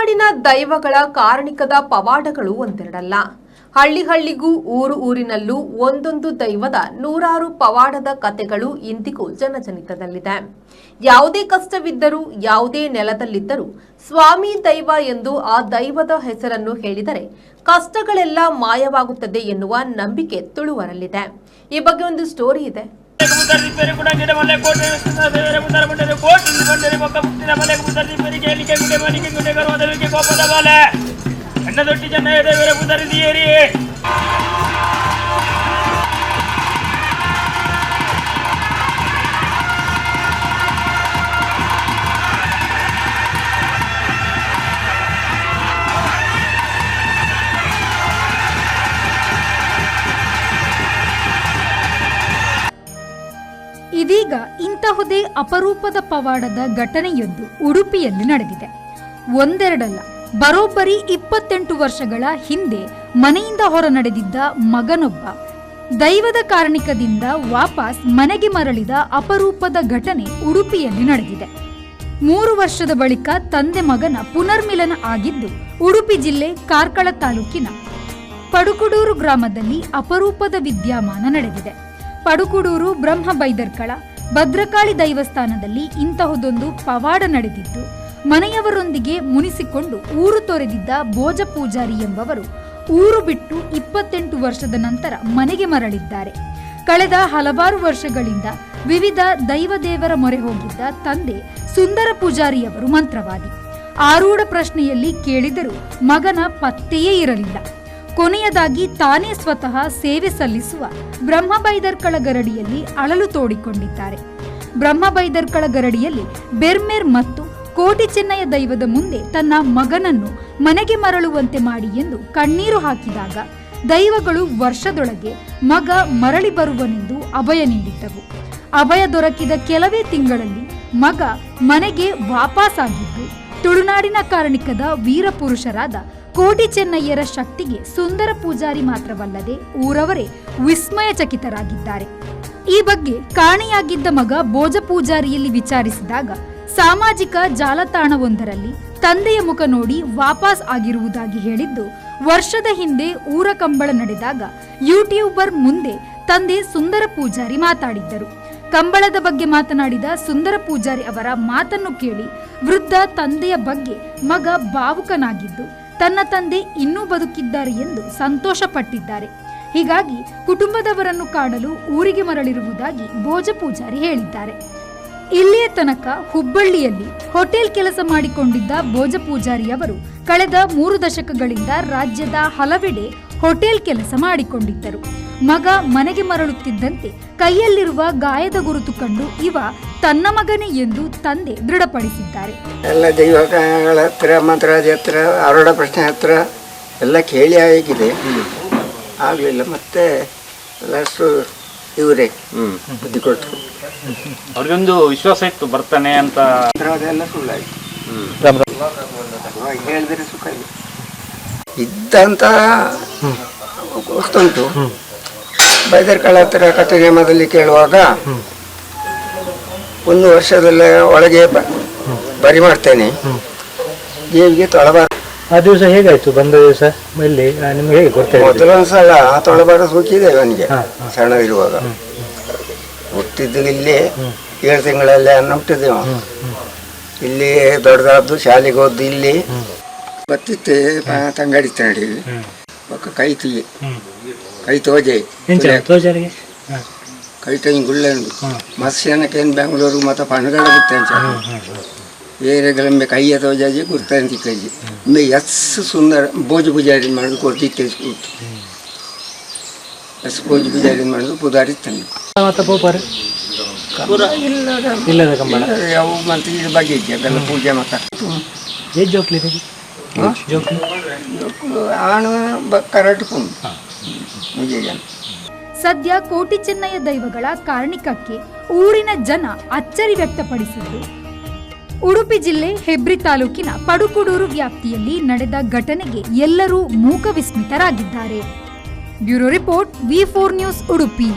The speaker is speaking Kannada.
ತುಳುನಾಡಿನ ದೈವಗಳ ಕಾರಣಿಕದ ಪವಾಡಗಳು ಒಂದೆರಡಲ್ಲ. ಹಳ್ಳಿಗೂ ಊರಿನಲ್ಲೂ ಒಂದೊಂದು ದೈವದ ನೂರಾರು ಪವಾಡದ ಕಥೆಗಳು ಇಂದಿಗೂ ಜನಜನಿತದಲ್ಲಿದೆ. ಯಾವುದೇ ಕಷ್ಟವಿದ್ದರೂ ಯಾವುದೇ ನೆಲದಲ್ಲಿದ್ದರೂ ಸ್ವಾಮಿ ದೈವ ಎಂದು ಆ ದೈವದ ಹೆಸರನ್ನು ಹೇಳಿದರೆ ಕಷ್ಟಗಳೆಲ್ಲ ಮಾಯವಾಗುತ್ತದೆ ಎನ್ನುವ ನಂಬಿಕೆ ತುಳುವರಲ್ಲಿದೆ. ಈ ಬಗ್ಗೆ ಒಂದು ಸ್ಟೋರಿ ಇದೆ. ಇದೀಗ ಇಂತಹುದೇ ಅಪರೂಪದ ಪವಾಡದ ಘಟನೆಯೊಂದು ಉಡುಪಿಯಲ್ಲಿ ನಡೆದಿದೆ. ಒಂದೆರಡಲ್ಲ, ಬರೋಬ್ಬರಿ 28 ವರ್ಷಗಳ ಹಿಂದೆ ಮನೆಯಿಂದ ಹೊರ ನಡೆದಿದ್ದ ಮಗನೊಬ್ಬ ದೈವದ ಕಾರಣಿಕದಿಂದ ವಾಪಸ್ ಮನೆಗೆ ಮರಳಿದ ಅಪರೂಪದ ಘಟನೆ ಉಡುಪಿಯಲ್ಲಿ ನಡೆದಿದೆ. 3 ವರ್ಷದ ಬಳಿಕ ತಂದೆ ಮಗನ ಪುನರ್ಮಿಲನ ಆಗಿದ್ದು ಉಡುಪಿ ಜಿಲ್ಲೆ ಕಾರ್ಕಳ ತಾಲೂಕಿನ ಪಡುಕುಡೂರು ಗ್ರಾಮದಲ್ಲಿ ಅಪರೂಪದ ವಿದ್ಯಮಾನ ನಡೆದಿದೆ. ಪಡುಕುಡೂರು ಬ್ರಹ್ಮಬೈದರ್ಕಳ ಭದ್ರಕಾಳಿ ದೈವಸ್ಥಾನದಲ್ಲಿ ಇಂತಹುದೊಂದು ಪವಾಡ ನಡೆದಿದ್ದು, ಮನೆಯವರೊಂದಿಗೆ ಮುನಿಸಿಕೊಂಡು ಊರು ತೊರೆದಿದ್ದ ಭೋಜ ಪೂಜಾರಿ ಎಂಬವರು ಊರು ಬಿಟ್ಟು 28 ವರ್ಷದ ನಂತರ ಮನೆಗೆ ಮರಳಿದ್ದಾರೆ. ಕಳೆದ ಹಲವಾರು ವರ್ಷಗಳಿಂದ ವಿವಿಧ ದೈವದೇವರ ಮೊರೆ ಹೋಗಿದ್ದ ತಂದೆ ಸುಂದರ ಪೂಜಾರಿಯವರು ಮಂತ್ರವಾದಿ. ಆರೂಢ ಪ್ರಶ್ನೆಯಲ್ಲಿ ಕೇಳಿದರೂ ಮಗನ ಪತ್ತೆಯೇ ಇರಲಿಲ್ಲ. ಕೊನೆಯದಾಗಿ ತಾನೇ ಸ್ವತಃ ಸೇವೆ ಸಲ್ಲಿಸುವ ಬ್ರಹ್ಮಬೈದರ್ಕಳ ಗರಡಿಯಲ್ಲಿ ಅಳಲು ತೋಡಿಕೊಂಡಿದ್ದಾರೆ. ಬ್ರಹ್ಮಬೈದರ್ಕಳ ಗರಡಿಯಲ್ಲಿ ಬೆರ್ಮೇರ್ ಮತ್ತು ಕೋಟಿ ಚೆನ್ನಯ್ಯ ದೈವದ ಮುಂದೆ ತನ್ನ ಮಗನನ್ನು ಮನೆಗೆ ಮರಳುವಂತೆ ಮಾಡಿ ಎಂದು ಕಣ್ಣೀರು ಹಾಕಿದಾಗ ದೈವಗಳು ವರ್ಷದೊಳಗೆ ಮಗ ಮರಳಿ ಬರುವನೆಂದು ಅಭಯ ನೀಡಿದ್ದವು. ಅಭಯ ದೊರಕಿದ ಕೆಲವೇ ತಿಂಗಳಲ್ಲಿ ಮಗ ಮನೆಗೆ ವಾಪಸ್ಸಾಗಿದ್ದು, ತುಳುನಾಡಿನ ಕಾರಣಿಕದ ವೀರಪುರುಷರಾದ ಕೋಟಿ ಚೆನ್ನಯ್ಯರ ಶಕ್ತಿಗೆ ಸುಂದರ ಪೂಜಾರಿ ಮಾತ್ರವಲ್ಲದೆ ಊರವರೇ ವಿಸ್ಮಯಚಕಿತರಾಗಿದ್ದಾರೆ. ಈ ಬಗ್ಗೆ ಕಾಣೆಯಾಗಿದ್ದ ಮಗ ಭೋಜ ಪೂಜಾರಿಯಲ್ಲಿ ವಿಚಾರಿಸಿದಾಗ ಸಾಮಾಜಿಕ ಜಾಲತಾಣವೊಂದರಲ್ಲಿ ತಂದೆಯ ಮುಖ ನೋಡಿ ವಾಪಸ್ ಆಗಿರುವುದಾಗಿ ಹೇಳಿದ್ದು, ವರ್ಷದ ಹಿಂದೆ ಊರ ಕಂಬಳ ನಡೆದಾಗ ಯೂಟ್ಯೂಬರ್ ಮುಂದೆ ತಂದೆ ಸುಂದರ ಪೂಜಾರಿ ಮಾತಾಡಿದ್ದರು. ಕಂಬಳದ ಬಗ್ಗೆ ಮಾತನಾಡಿದ ಸುಂದರ ಪೂಜಾರಿ ಅವರ ಮಾತನ್ನು ಕೇಳಿ ವೃದ್ಧ ತಂದೆಯ ಬಗ್ಗೆ ಮಗ ಭಾವುಕನಾಗಿದ್ದು, ತನ್ನ ತಂದೆ ಇನ್ನೂ ಬದುಕಿದ್ದಾರೆ ಎಂದು ಸಂತೋಷಪಟ್ಟಿದ್ದಾರೆ. ಹೀಗಾಗಿ ಕುಟುಂಬದವರನ್ನು ಕಾಣಲು ಊರಿಗೆ ಮರಳಿರುವುದಾಗಿ ಭೋಜ ಪೂಜಾರಿ ಹೇಳಿದ್ದಾರೆ. ಇಲ್ಲಿಯ ತನಕ ಹುಬ್ಬಳ್ಳಿಯಲ್ಲಿ ಹೋಟೆಲ್ ಕೆಲಸ ಮಾಡಿಕೊಂಡಿದ್ದ ಭೋಜ ಪೂಜಾರಿಯವರು ಕಳೆದ 3 ದಶಕಗಳಿಂದ ರಾಜ್ಯದ ಹಲವೆಡೆ ಹೋಟೆಲ್ ಕೆಲಸ ಮಾಡಿಕೊಂಡಿದ್ದರು. ಮಗ ಮನೆಗೆ ಮರಳುತ್ತಿದ್ದಂತೆ ಕೈಯಲ್ಲಿರುವ ಗಾಯದ ಗುರುತು ಕಂಡು ಇವ ತನ್ನ ಮಗನೇ ಎಂದು ತಂದೆ ದೃಢಪಡಿಸಿದ್ದಾರೆ. ಎಲ್ಲ ದೈವಗಳ ಹತ್ರ ಮಂತ್ರಾದಿ ಹತ್ರ ಆರೂಢ ಪ್ರಶ್ನೆ ಹತ್ರ ಎಲ್ಲ ಕೇಳಿ ಆಗಿದೆ, ಆಗಲಿಲ್ಲ. ಮತ್ತೆ ಲಾಸ್ಟು ಇವರೇ ಬುದ್ಧಿ ಕೊಟ್ಟರು. ಅವ್ರಿಗೊಂದು ವಿಶ್ವಾಸ ಇತ್ತು ಬರ್ತಾನೆ ಅಂತ. ಅದೆಲ್ಲ ಸುಳ್ಳಾಯಿತು. ಹೇಳಿದ್ರೆ ಸುಖ ಇಲ್ಲ ಇದ್ದಂತ ಗೊತ್ತುಂಟು. ಬೈದರ್ಕಳ ಹತ್ರ ಕಥೆ ನೇಮದಲ್ಲಿ ಕೇಳುವಾಗ 1 ವರ್ಷದಲ್ಲೇ ಒಳಗೆ ಬರಿ ಮಾಡ್ತೇನೆ, ದೇವಿಗೆ ತೊಳಬಾರ. ಆ ದಿವಸ ಹೇಗಾಯ್ತು? ಬಂದ ದಿವಸ ಇಲ್ಲಿ ನಿಮ್ಗೆ ಹೇಗೆ ಗೊತ್ತಾಯ್ತು? ಮೊದಲೊಂದ್ಸಲ ತೊಳಬಾರ ಸೂಚಿದೆ ಅವನಿಗೆ ಸಣ್ಣದಿರುವಾಗ. ಹುಟ್ಟಿದ್ದು ಇಲ್ಲಿ 7 ತಿಂಗಳಲ್ಲೇ ಅನ್ನ ಹುಟ್ಟಿದ್ದೇವ. ಇಲ್ಲಿ ದೊಡ್ಡದಾದ್ದು ಶಾಲೆಗೆ ಹೋದ್ದು ಇಲ್ಲಿ ಬತ್ತಿತ್ತೆ ತಂಗಡಿ ತಡಿ ಪಕ್ಕ ಕೈ ತೋಜೆ ಕೈ ತಂಗಿ ಗುಳ್ಳೆ ಉಂಟು ಮತ್ಸ್ಯನಕ್ಕೆ ಬೆಂಗಳೂರು ಮತ್ತು ಪಣಗಡ ಗುರ್ತಂಚ ಬೇರೆಗಳಂಬೆ ಕೈಯ ತೋಜಾಜಿ ಗುರ್ತಂತ ಕೈಜಿ ಒಮ್ಮೆ ಸುಂದರ ಭೋಜ ಪೂಜಾರಿ ಮಾಡೋದು ಕೊಡ್ತಿತ್ತು. ಭೋಜ ಪೂಜಾರಿ ಮಾಡೋದು ಪುದಾರಿ ತಂದು ಅವು ಮತ್ತು ಇದ್ರ ಬಗ್ಗೆ ಇದ್ದೆ ಅದೆಲ್ಲ ಪೂಜೆ ಮಾತಾಡ್ತು. ಆಣ ಕರಾಟಕೊಂಡು ಸದ್ಯ ಕೋಟಿ ಚೆನ್ನಯ್ಯ ದೈವಗಳ ಕಾರಣಿಕಕ್ಕೆ ಊರಿನ ಜನ ಅಚ್ಚರಿ ವ್ಯಕ್ತಪಡಿಸಿದ್ದು, ಉಡುಪಿ ಜಿಲ್ಲೆ ಹೆಬ್ರಿ ತಾಲೂಕಿನ ಪಡುಕುಡೂರು ವ್ಯಾಪ್ತಿಯಲ್ಲಿ ನಡೆದ ಘಟನೆಗೆ ಎಲ್ಲರೂ ಮೂಕ ವಿಸ್ಮಿತರಾಗಿದ್ದಾರೆ. Bureau report, V4 news, Udupi.